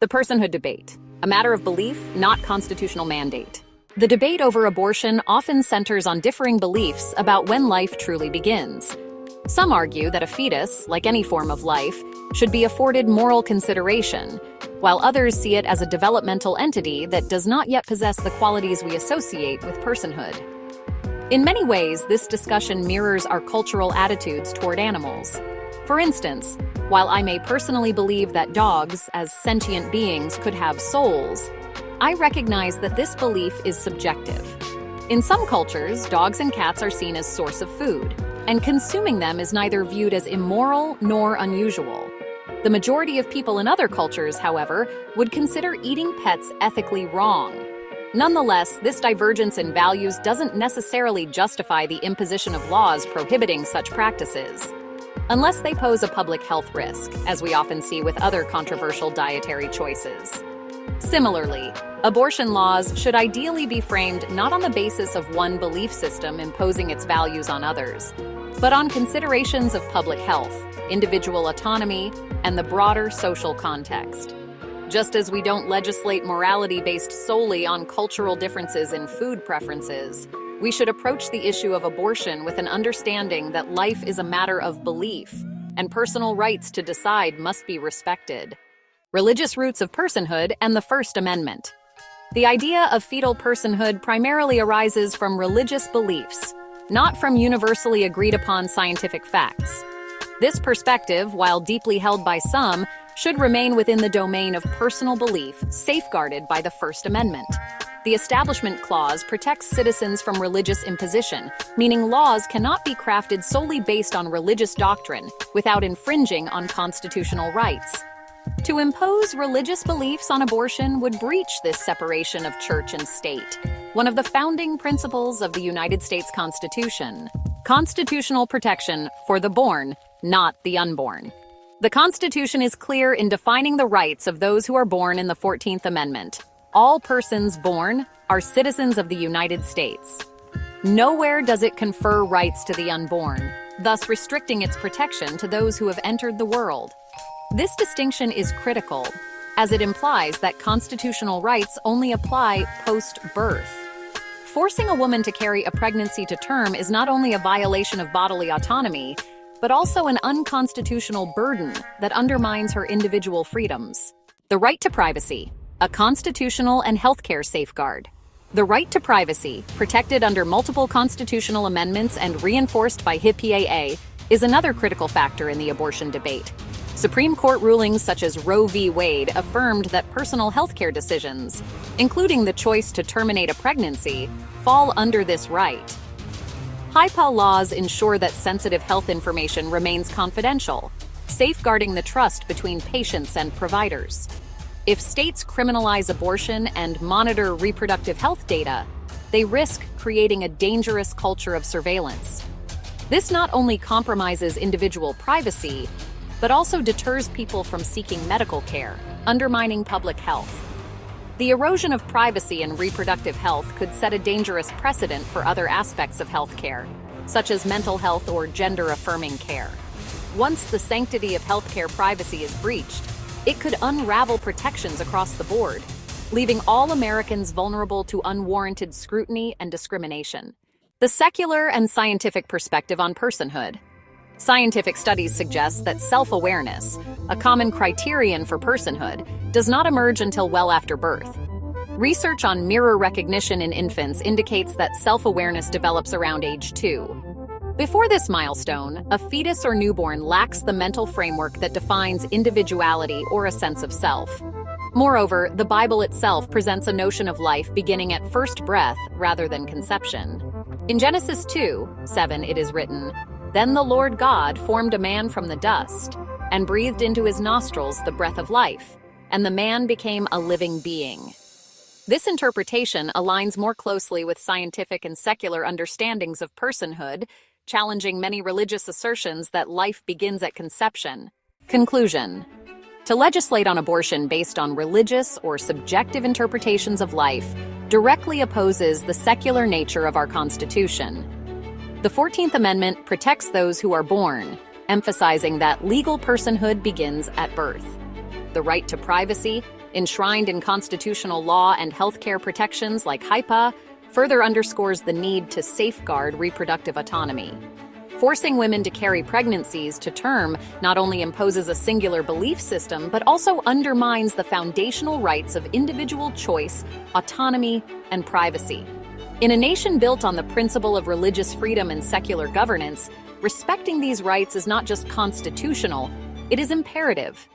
The personhood debate, a matter of belief, not constitutional mandate. The debate over abortion often centers on differing beliefs about when life truly begins. Some argue that a fetus, like any form of life, should be afforded moral consideration, while others see it as a developmental entity that does not yet possess the qualities we associate with personhood. In many ways, this discussion mirrors our cultural attitudes toward animals. For instance, while I may personally believe that dogs, as sentient beings, could have souls, I recognize that this belief is subjective. In some cultures, dogs and cats are seen as source of food, and consuming them is neither viewed as immoral nor unusual. The majority of people in other cultures, however, would consider eating pets ethically wrong. Nonetheless, this divergence in values doesn't necessarily justify the imposition of laws prohibiting such practices, unless they pose a public health risk, as we often see with other controversial dietary choices. Similarly, abortion laws should ideally be framed not on the basis of one belief system imposing its values on others, but on considerations of public health, individual autonomy, and the broader social context. Just as we don't legislate morality based solely on cultural differences in food preferences, we should approach the issue of abortion with an understanding that life is a matter of belief, and personal rights to decide must be respected. Religious roots of personhood and the First Amendment. The idea of fetal personhood primarily arises from religious beliefs, not from universally agreed upon scientific facts. This perspective, while deeply held by some, should remain within the domain of personal belief, safeguarded by the First Amendment. The Establishment Clause protects citizens from religious imposition, meaning laws cannot be crafted solely based on religious doctrine without infringing on constitutional rights. To impose religious beliefs on abortion would breach this separation of church and state, one of the founding principles of the United States Constitution. Constitutional protection for the born, not the unborn. The Constitution is clear in defining the rights of those who are born in the 14th Amendment. All persons born are citizens of the United States. Nowhere does it confer rights to the unborn, thus restricting its protection to those who have entered the world. This distinction is critical, as it implies that constitutional rights only apply post-birth. Forcing a woman to carry a pregnancy to term is not only a violation of bodily autonomy, but also an unconstitutional burden that undermines her individual freedoms. The right to privacy, a constitutional and healthcare safeguard. The right to privacy, protected under multiple constitutional amendments and reinforced by HIPAA, is another critical factor in the abortion debate. Supreme Court rulings such as Roe v. Wade affirmed that personal healthcare decisions, including the choice to terminate a pregnancy, fall under this right. HIPAA laws ensure that sensitive health information remains confidential, safeguarding the trust between patients and providers. If states criminalize abortion and monitor reproductive health data, they risk creating a dangerous culture of surveillance. This not only compromises individual privacy, but also deters people from seeking medical care, undermining public health. The erosion of privacy in reproductive health could set a dangerous precedent for other aspects of healthcare, such as mental health or gender-affirming care. Once the sanctity of healthcare privacy is breached, it could unravel protections across the board, leaving all Americans vulnerable to unwarranted scrutiny and discrimination. The secular and scientific perspective on personhood. Scientific studies suggest that self-awareness, a common criterion for personhood, does not emerge until well after birth. Research on mirror recognition in infants indicates that self-awareness develops around age 2. Before this milestone, a fetus or newborn lacks the mental framework that defines individuality or a sense of self. Moreover, the Bible itself presents a notion of life beginning at first breath rather than conception. In Genesis 2:7, it is written, "Then the Lord God formed a man from the dust, and breathed into his nostrils the breath of life, and the man became a living being." This interpretation aligns more closely with scientific and secular understandings of personhood, challenging many religious assertions that life begins at conception. Conclusion. To legislate on abortion based on religious or subjective interpretations of life directly opposes the secular nature of our Constitution. The 14th Amendment protects those who are born, emphasizing that legal personhood begins at birth. The right to privacy, enshrined in constitutional law and healthcare protections like HIPAA, further underscores the need to safeguard reproductive autonomy. Forcing women to carry pregnancies to term not only imposes a singular belief system, but also undermines the foundational rights of individual choice, autonomy, and privacy. In a nation built on the principle of religious freedom and secular governance, respecting these rights is not just constitutional, it is imperative.